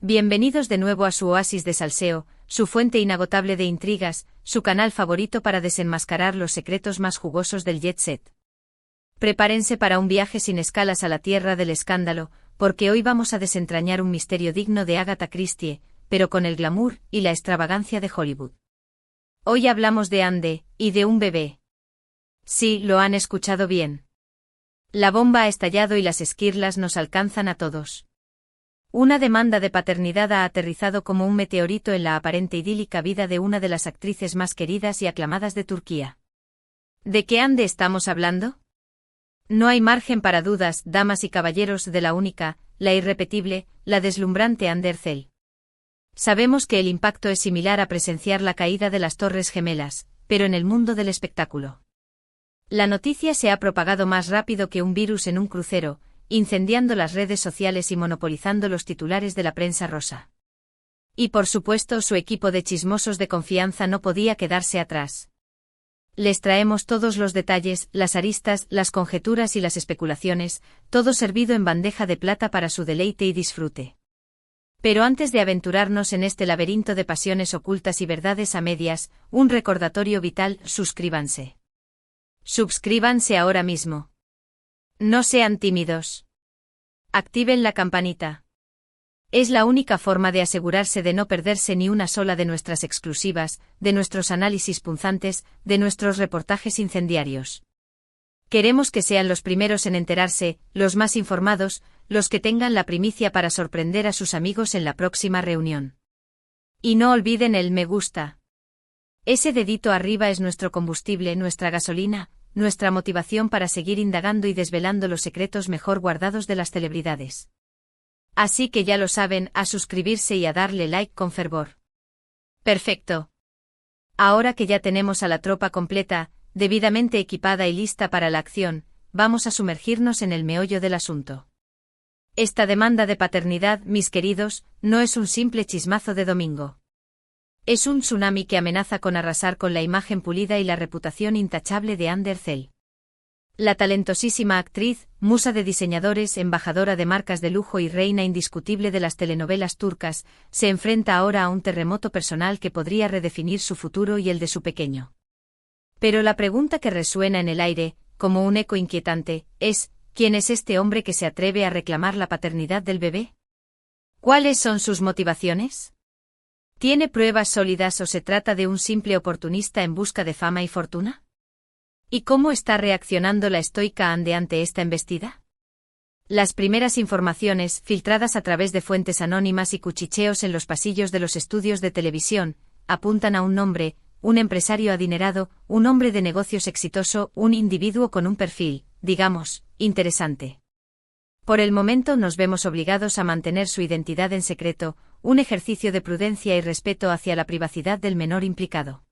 Bienvenidos de nuevo a su oasis de salseo, su fuente inagotable de intrigas, su canal favorito para desenmascarar los secretos más jugosos del jet set. Prepárense para un viaje sin escalas a la tierra del escándalo, porque hoy vamos a desentrañar un misterio digno de Agatha Christie, pero con el glamour y la extravagancia de Hollywood. Hoy hablamos de Anne y de un bebé. Sí, lo han escuchado bien. La bomba ha estallado y las esquirlas nos alcanzan a todos. Una demanda de paternidad ha aterrizado como un meteorito en la aparente idílica vida de una de las actrices más queridas y aclamadas de Turquía. ¿De qué Anne estamos hablando? No hay margen para dudas, damas y caballeros, de la única, la irrepetible, la deslumbrante Anne Ercel. Sabemos que el impacto es similar a presenciar la caída de las Torres Gemelas, pero en el mundo del espectáculo. La noticia se ha propagado más rápido que un virus en un crucero, incendiando las redes sociales y monopolizando los titulares de la prensa rosa. Y por supuesto su equipo de chismosos de confianza no podía quedarse atrás. Les traemos todos los detalles, las aristas, las conjeturas y las especulaciones, todo servido en bandeja de plata para su deleite y disfrute. Pero antes de aventurarnos en este laberinto de pasiones ocultas y verdades a medias, un recordatorio vital: suscríbanse. Suscríbanse ahora mismo. No sean tímidos. Activen la campanita. Es la única forma de asegurarse de no perderse ni una sola de nuestras exclusivas, de nuestros análisis punzantes, de nuestros reportajes incendiarios. Queremos que sean los primeros en enterarse, los más informados, los que tengan la primicia para sorprender a sus amigos en la próxima reunión. Y no olviden el me gusta. Ese dedito arriba es nuestro combustible, nuestra gasolina, nuestra motivación para seguir indagando y desvelando los secretos mejor guardados de las celebridades. Así que ya lo saben, a suscribirse y a darle like con fervor. Perfecto. Ahora que ya tenemos a la tropa completa, debidamente equipada y lista para la acción, vamos a sumergirnos en el meollo del asunto. Esta demanda de paternidad, mis queridos, no es un simple chismazo de domingo. Es un tsunami que amenaza con arrasar con la imagen pulida y la reputación intachable de Anne Ercel. La talentosísima actriz, musa de diseñadores, embajadora de marcas de lujo y reina indiscutible de las telenovelas turcas, se enfrenta ahora a un terremoto personal que podría redefinir su futuro y el de su pequeño. Pero la pregunta que resuena en el aire, como un eco inquietante, es: ¿quién es este hombre que se atreve a reclamar la paternidad del bebé? ¿Cuáles son sus motivaciones? ¿Tiene pruebas sólidas o se trata de un simple oportunista en busca de fama y fortuna? ¿Y cómo está reaccionando la estoica Anne ante esta embestida? Las primeras informaciones, filtradas a través de fuentes anónimas y cuchicheos en los pasillos de los estudios de televisión, apuntan a un nombre, un empresario adinerado, un hombre de negocios exitoso, un individuo con un perfil, digamos, interesante. Por el momento nos vemos obligados a mantener su identidad en secreto, un ejercicio de prudencia y respeto hacia la privacidad del menor implicado.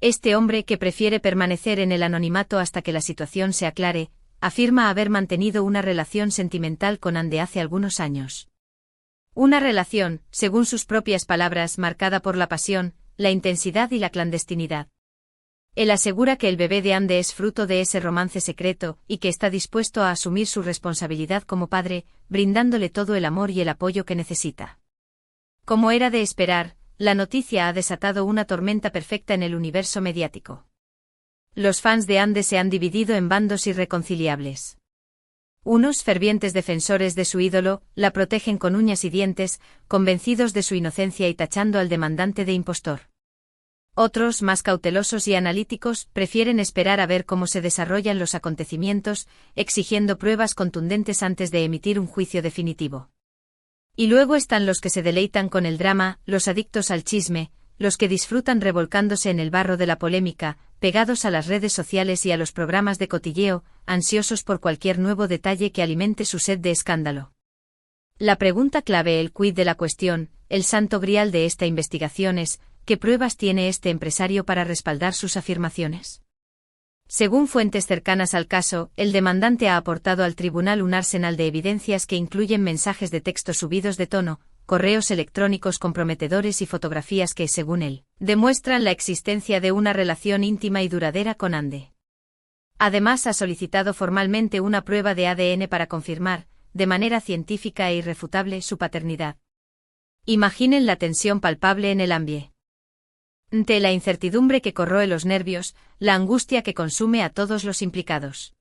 Este hombre, que prefiere permanecer en el anonimato hasta que la situación se aclare, afirma haber mantenido una relación sentimental con Anne hace algunos años. Una relación, según sus propias palabras, marcada por la pasión, la intensidad y la clandestinidad. Él asegura que el bebé de Anne es fruto de ese romance secreto y que está dispuesto a asumir su responsabilidad como padre, brindándole todo el amor y el apoyo que necesita. Como era de esperar, la noticia ha desatado una tormenta perfecta en el universo mediático. Los fans de Anne se han dividido en bandos irreconciliables. Unos, fervientes defensores de su ídolo, la protegen con uñas y dientes, convencidos de su inocencia y tachando al demandante de impostor. Otros, más cautelosos y analíticos, prefieren esperar a ver cómo se desarrollan los acontecimientos, exigiendo pruebas contundentes antes de emitir un juicio definitivo. Y luego están los que se deleitan con el drama, los adictos al chisme, los que disfrutan revolcándose en el barro de la polémica, pegados a las redes sociales y a los programas de cotilleo, ansiosos por cualquier nuevo detalle que alimente su sed de escándalo. La pregunta clave, el quid de la cuestión, el santo grial de esta investigación es: ¿qué pruebas tiene este empresario para respaldar sus afirmaciones? Según fuentes cercanas al caso, el demandante ha aportado al tribunal un arsenal de evidencias que incluyen mensajes de texto subidos de tono, correos electrónicos comprometedores y fotografías que, según él, demuestran la existencia de una relación íntima y duradera con Anne. Además, ha solicitado formalmente una prueba de ADN para confirmar, de manera científica e irrefutable, su paternidad. Imaginen la tensión palpable en el ambiente. Ante la incertidumbre que corroe los nervios, la angustia que consume a todos los implicados.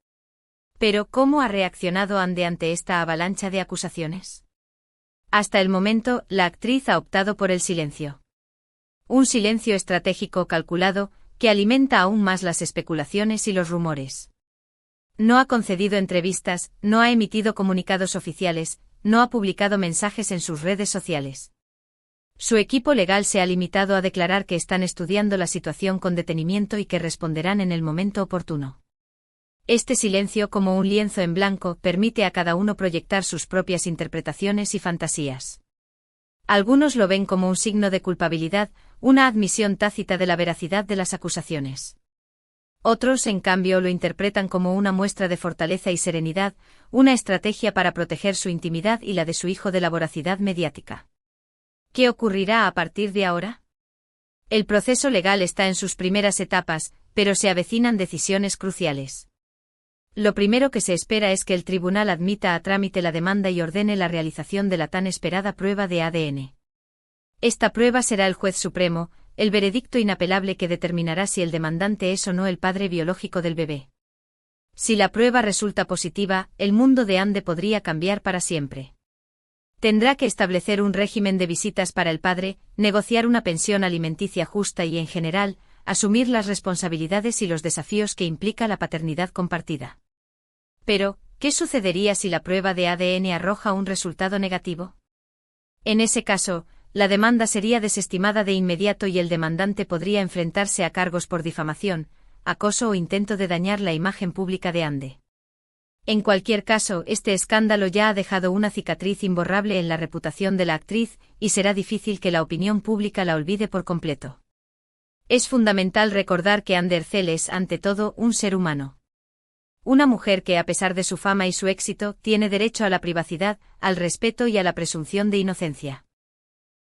Pero, ¿cómo ha reaccionado Ande ante esta avalancha de acusaciones? Hasta el momento, la actriz ha optado por el silencio. Un silencio estratégico calculado, que alimenta aún más las especulaciones y los rumores. No ha concedido entrevistas, no ha emitido comunicados oficiales, no ha publicado mensajes en sus redes sociales. Su equipo legal se ha limitado a declarar que están estudiando la situación con detenimiento y que responderán en el momento oportuno. Este silencio, como un lienzo en blanco, permite a cada uno proyectar sus propias interpretaciones y fantasías. Algunos lo ven como un signo de culpabilidad, una admisión tácita de la veracidad de las acusaciones. Otros, en cambio, lo interpretan como una muestra de fortaleza y serenidad, una estrategia para proteger su intimidad y la de su hijo de la voracidad mediática. ¿Qué ocurrirá a partir de ahora? El proceso legal está en sus primeras etapas, pero se avecinan decisiones cruciales. Lo primero que se espera es que el tribunal admita a trámite la demanda y ordene la realización de la tan esperada prueba de ADN. Esta prueba será el juez supremo, el veredicto inapelable que determinará si el demandante es o no el padre biológico del bebé. Si la prueba resulta positiva, el mundo de Ande podría cambiar para siempre. Tendrá que establecer un régimen de visitas para el padre, negociar una pensión alimenticia justa y, en general, asumir las responsabilidades y los desafíos que implica la paternidad compartida. Pero, ¿qué sucedería si la prueba de ADN arroja un resultado negativo? En ese caso, la demanda sería desestimada de inmediato y el demandante podría enfrentarse a cargos por difamación, acoso o intento de dañar la imagen pública de Ande. En cualquier caso, este escándalo ya ha dejado una cicatriz imborrable en la reputación de la actriz, y será difícil que la opinión pública la olvide por completo. Es fundamental recordar que Ande Ercel es, ante todo, un ser humano. Una mujer que, a pesar de su fama y su éxito, tiene derecho a la privacidad, al respeto y a la presunción de inocencia.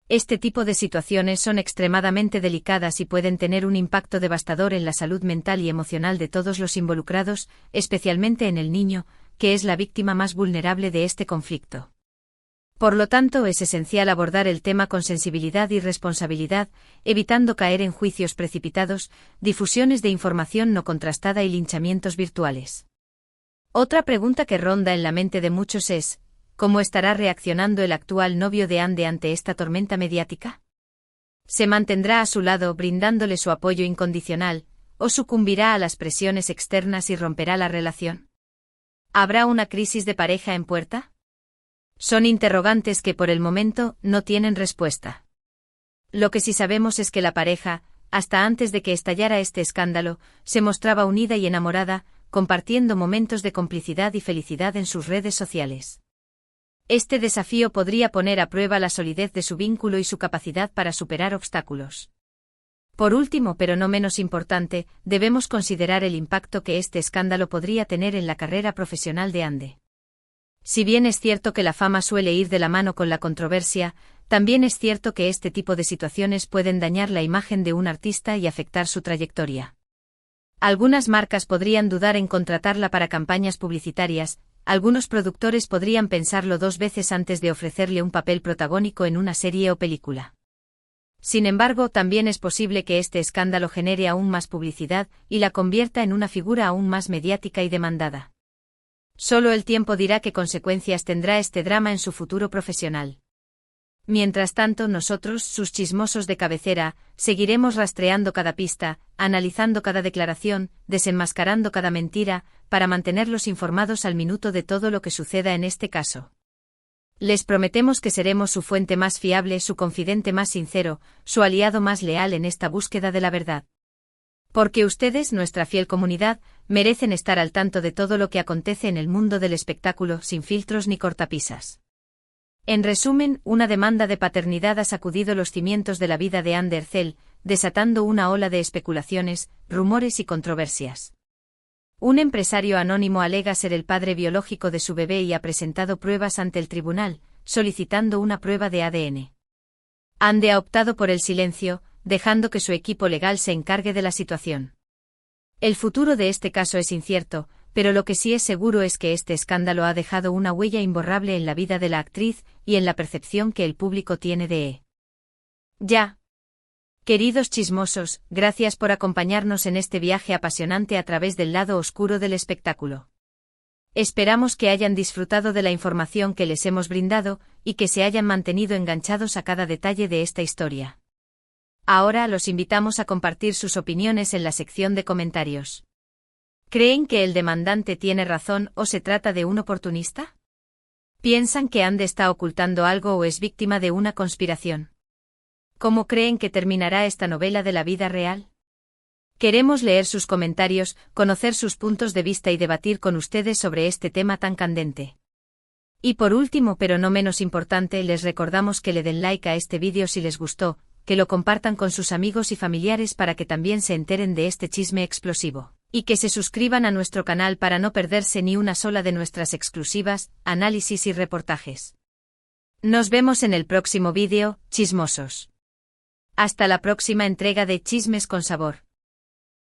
Este tipo de situaciones son extremadamente delicadas y pueden tener un impacto devastador en la salud mental y emocional de todos los involucrados, especialmente en el niño, que es la víctima más vulnerable de este conflicto. Por lo tanto, es esencial abordar el tema con sensibilidad y responsabilidad, evitando caer en juicios precipitados, difusiones de información no contrastada y linchamientos virtuales. Otra pregunta que ronda en la mente de muchos es: ¿cómo estará reaccionando el actual novio de Ande ante esta tormenta mediática? ¿Se mantendrá a su lado brindándole su apoyo incondicional, o sucumbirá a las presiones externas y romperá la relación? ¿Habrá una crisis de pareja en puerta? Son interrogantes que por el momento no tienen respuesta. Lo que sí sabemos es que la pareja, hasta antes de que estallara este escándalo, se mostraba unida y enamorada, compartiendo momentos de complicidad y felicidad en sus redes sociales. Este desafío podría poner a prueba la solidez de su vínculo y su capacidad para superar obstáculos. Por último, pero no menos importante, debemos considerar el impacto que este escándalo podría tener en la carrera profesional de Ande. Si bien es cierto que la fama suele ir de la mano con la controversia, también es cierto que este tipo de situaciones pueden dañar la imagen de un artista y afectar su trayectoria. Algunas marcas podrían dudar en contratarla para campañas publicitarias, algunos productores podrían pensarlo 2 veces antes de ofrecerle un papel protagónico en una serie o película. Sin embargo, también es posible que este escándalo genere aún más publicidad y la convierta en una figura aún más mediática y demandada. Solo el tiempo dirá qué consecuencias tendrá este drama en su futuro profesional. Mientras tanto, nosotros, sus chismosos de cabecera, seguiremos rastreando cada pista, analizando cada declaración, desenmascarando cada mentira, para mantenerlos informados al minuto de todo lo que suceda en este caso. Les prometemos que seremos su fuente más fiable, su confidente más sincero, su aliado más leal en esta búsqueda de la verdad. Porque ustedes, nuestra fiel comunidad, merecen estar al tanto de todo lo que acontece en el mundo del espectáculo, sin filtros ni cortapisas. En resumen, una demanda de paternidad ha sacudido los cimientos de la vida de Ande Ercel, desatando una ola de especulaciones, rumores y controversias. Un empresario anónimo alega ser el padre biológico de su bebé y ha presentado pruebas ante el tribunal, solicitando una prueba de ADN. Ande ha optado por el silencio, dejando que su equipo legal se encargue de la situación. El futuro de este caso es incierto, pero lo que sí es seguro es que este escándalo ha dejado una huella imborrable en la vida de la actriz y en la percepción que el público tiene de ella. Queridos chismosos, gracias por acompañarnos en este viaje apasionante a través del lado oscuro del espectáculo. Esperamos que hayan disfrutado de la información que les hemos brindado y que se hayan mantenido enganchados a cada detalle de esta historia. Ahora los invitamos a compartir sus opiniones en la sección de comentarios. ¿Creen que el demandante tiene razón o se trata de un oportunista? ¿Piensan que Ande está ocultando algo o es víctima de una conspiración? ¿Cómo creen que terminará esta novela de la vida real? Queremos leer sus comentarios, conocer sus puntos de vista y debatir con ustedes sobre este tema tan candente. Y por último, pero no menos importante, les recordamos que le den like a este vídeo si les gustó, que lo compartan con sus amigos y familiares para que también se enteren de este chisme explosivo, y que se suscriban a nuestro canal para no perderse ni una sola de nuestras exclusivas, análisis y reportajes. Nos vemos en el próximo vídeo, chismosos. Hasta la próxima entrega de Chismes con Sabor.